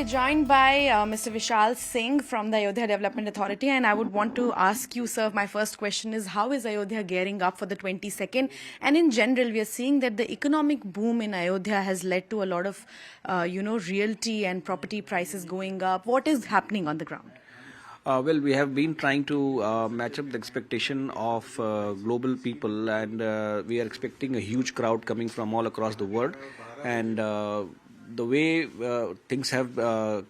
joined by Mr. Vishal Singh from the Ayodhya Development Authority, and I would want to ask you, sir, my first question is, how is Ayodhya gearing up for the 22nd? And in general, we are seeing that the economic boom in Ayodhya has led to a lot of, realty and property prices going up. What is happening on the ground? Well, we have been trying to match up the expectation of global people, and we are expecting a huge crowd coming from all across the world. And the way things have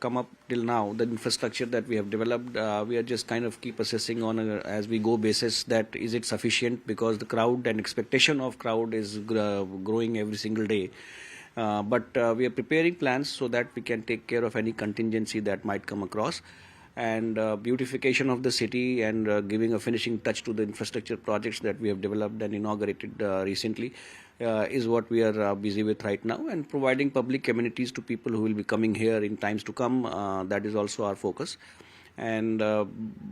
come up till now, the infrastructure that we have developed, we are just kind of keep assessing on a as we go basis that is it sufficient, because the crowd and expectation of crowd is growing every single day. But we are preparing plans so that we can take care of any contingency that might come across. And beautification of the city and giving a finishing touch to the infrastructure projects that we have developed and inaugurated recently is what we are busy with right now, and providing public amenities to people who will be coming here in times to come. That is also our focus, and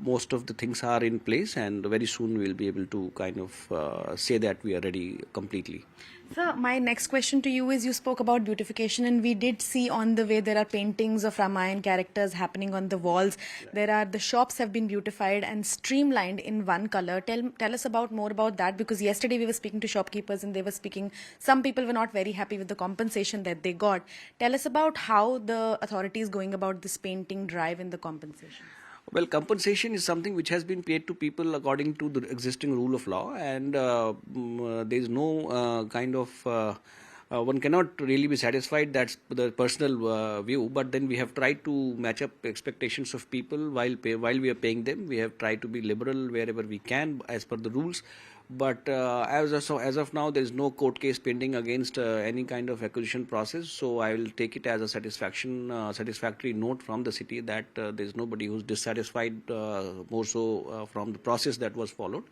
most of the things are in place, and very soon we will be able to kind of say that we are ready completely. Sir, my next question to you is, you spoke about beautification, and we did see on the way there are paintings of Ramayan characters happening on the walls. The shops have been beautified and streamlined in one color. Tell us more about that, because yesterday we were speaking to shopkeepers and they were speaking, some people were not very happy with the compensation that they got. Tell us about how the authority is going about this painting drive and the compensation. Well, compensation is something which has been paid to people according to the existing rule of law, and there is no kind of one cannot really be satisfied. That's the personal view. But then we have tried to match up expectations of people while we are paying them. We have tried to be liberal wherever we can as per the rules. But as of now, there is no court case pending against any kind of acquisition process. So I will take it as a satisfactory note from the city that there is nobody who's dissatisfied, more so from the process that was followed.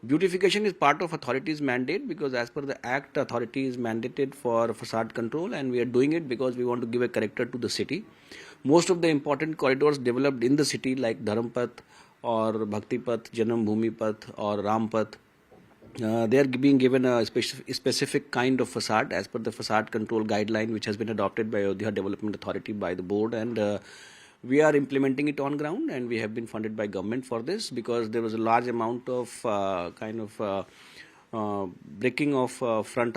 Beautification is part of authority's mandate, because as per the Act, authority is mandated for facade control, and we are doing it because we want to give a character to the city. Most of the important corridors developed in the city, like Dharampat or Bhaktipath, Janam Bhumi Path or Rampath, they are being given a specific kind of facade as per the facade control guideline, which has been adopted by Ayodhya Development Authority by the board, and we are implementing it on ground, and we have been funded by government for this, because there was a large amount of breaking of front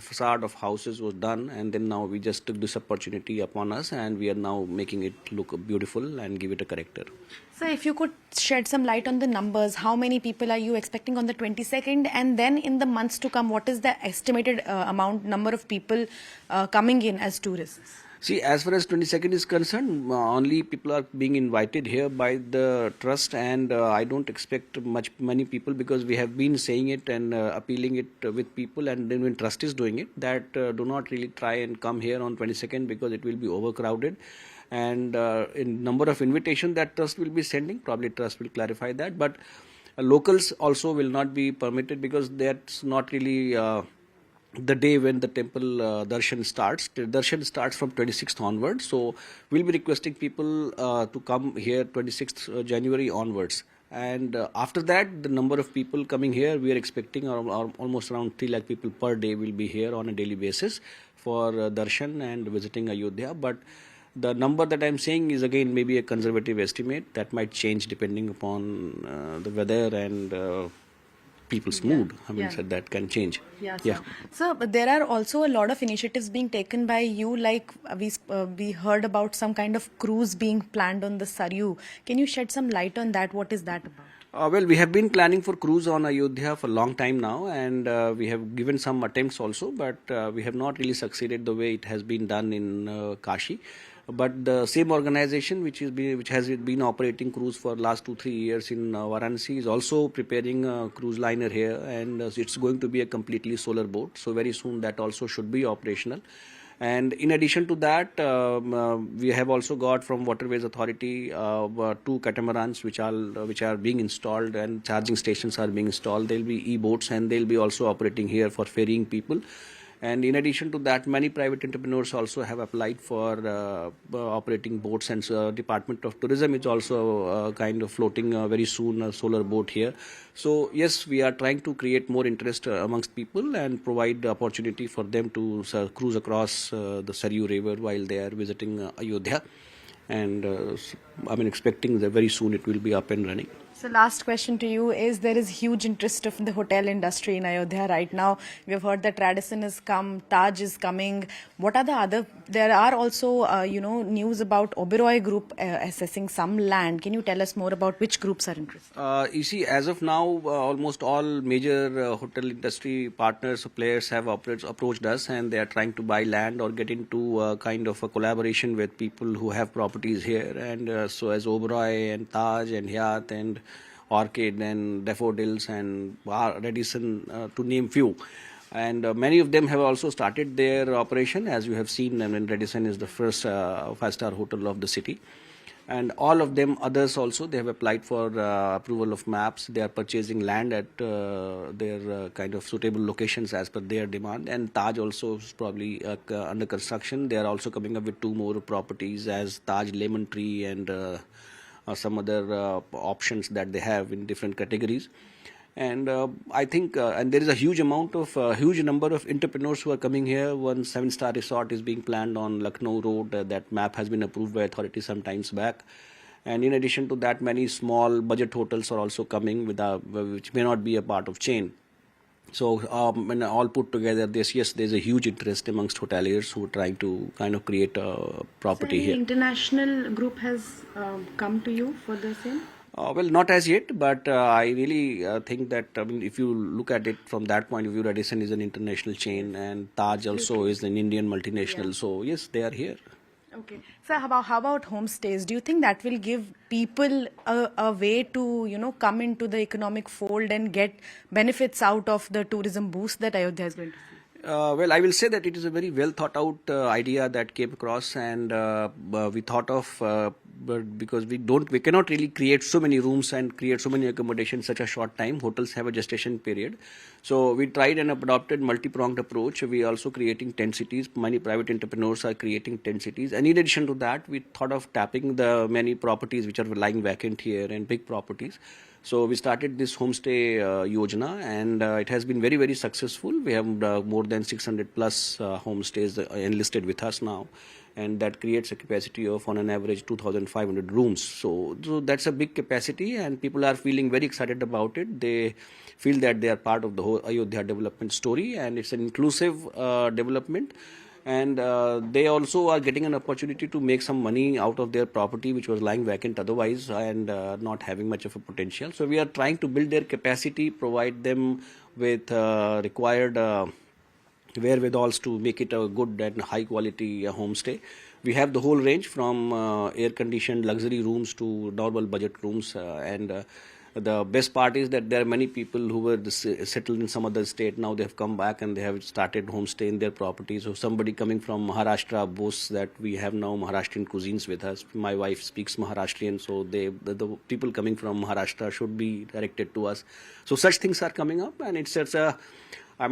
facade of houses was done, and then now we just took this opportunity upon us, and we are now making it look beautiful and give it a character. So if you could shed some light on the numbers, how many people are you expecting on the 22nd, and then in the months to come, what is the estimated number of people coming in as tourists? See, as far as 22nd is concerned, only people are being invited here by the trust, and I don't expect many people, because we have been saying it and appealing it with people, and then when trust is doing it, that do not really try and come here on 22nd, because it will be overcrowded. And in number of invitation that trust will be sending, probably trust will clarify that, but locals also will not be permitted, because that's not really the day when the temple darshan starts. The darshan starts from 26th onwards, so we'll be requesting people to come here 26th January onwards. And after that, the number of people coming here, we are expecting almost around 3 lakh people per day will be here on a daily basis for darshan and visiting Ayodhya. But the number that I'm saying is again maybe a conservative estimate that might change depending upon the weather and people's mood. Having said that, can change. So there are also a lot of initiatives being taken by you, like we heard about some kind of cruise being planned on the Saryu. Can you shed some light on that? What is that about? Well, we have been planning for cruise on Ayodhya for a long time now, and we have given some attempts also, but we have not really succeeded the way it has been done in Kashi. But the same organization which has been operating cruise for last 2-3 years in Varanasi is also preparing a cruise liner here, and it's going to be a completely solar boat. So very soon that also should be operational. And in addition to that, we have also got from Waterways Authority 2 catamarans which are being installed, and charging stations are being installed. There will be e-boats, and they'll be also operating here for ferrying people. And in addition to that, many private entrepreneurs also have applied for operating boats, and Department of Tourism is also kind of floating very soon a solar boat here. So yes, we are trying to create more interest amongst people and provide the opportunity for them to cruise across the Saryu River while they are visiting Ayodhya. And expecting that very soon it will be up and running. So last question to you is, there is huge interest of the hotel industry in Ayodhya right now. We have heard that Radisson has come, Taj is coming. What are the other? There are also news about Oberoi Group assessing some land. Can you tell us more about which groups are interested? You see, as of now, almost all major hotel industry partners or players have approached us, and they are trying to buy land or get into kind of a collaboration with people who have properties here. And so as Oberoi and Taj and Hyatt and Orchid and Daffodils and Radisson, to name few. And many of them have also started their operation, as you have seen. And Radisson is the first five-star hotel of the city. And all of them, others also, they have applied for approval of maps. They are purchasing land at their kind of suitable locations as per their demand. And Taj also is probably under construction. They are also coming up with 2 more properties as Taj Lemon Tree and some other options that they have in different categories. And I think, and there is a huge number of entrepreneurs who are coming here. One 7-star resort is being planned on Lucknow Road. That map has been approved by authority some times back. And in addition to that, many small budget hotels are also coming which may not be a part of chain. So when all put together, there's a huge interest amongst hoteliers who are trying to kind of create a property here. International group has come to you for the same? Well, not as yet, but I really think that, if you look at it from that point of view, Radisson is an international chain and Taj also is an Indian multinational. Yeah. So yes, they are here. Okay. So how about homestays? Do you think that will give people a way to, come into the economic fold and get benefits out of the tourism boost that Ayodhya is going to see? Well, I will say that it is a very well thought out idea that came across, and we thought of, but because we cannot really create so many rooms and create so many accommodations in such a short time. Hotels have a gestation period. So we tried and adopted multi-pronged approach. We are also creating tent cities. Many private entrepreneurs are creating tent cities. And in addition to that, we thought of tapping the many properties which are lying vacant here and big properties. So we started this homestay yojana, and it has been very, very successful. We have more than 600 plus homestays enlisted with us now, and that creates a capacity of, on an average, 2,500 rooms. So that's a big capacity, and people are feeling very excited about it. They feel that they are part of the whole Ayodhya development story, and it's an inclusive development. And they also are getting an opportunity to make some money out of their property, which was lying vacant otherwise and not having much of a potential. So we are trying to build their capacity, provide them with required wherewithals to make it a good and high quality homestay. We have the whole range from air conditioned luxury rooms to normal budget rooms, and the best part is that there are many people who were settled in some other state. Now they have come back and they have started homestay in their properties. So somebody coming from Maharashtra boasts that we have now Maharashtrian cuisines with us. My wife speaks Maharashtrian, so the people coming from Maharashtra should be directed to us. So such things are coming up, and it's I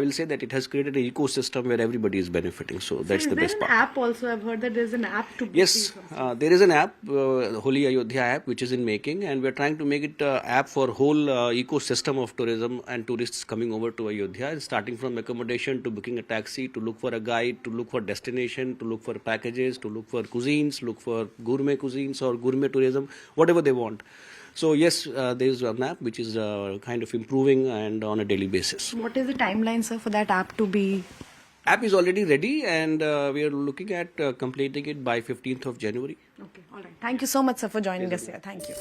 will say that it has created an ecosystem where everybody is benefiting. So that's the best part. Is there an app also? I've heard that there's an app to book. Yes, there is an app, Holi Ayodhya app, which is in making, and we're trying to make it an app for whole ecosystem of tourism and tourists coming over to Ayodhya, starting from accommodation to booking a taxi, to look for a guide, to look for destination, to look for packages, to look for cuisines, look for gourmet cuisines or gourmet tourism, whatever they want. So yes, there is an app which is kind of improving and on a daily basis. What is the timeline, sir, for that app to be? App is already ready, and we are looking at completing it by 15th of January. Okay, all right. Thank you so much, sir, for joining us here. Thank you.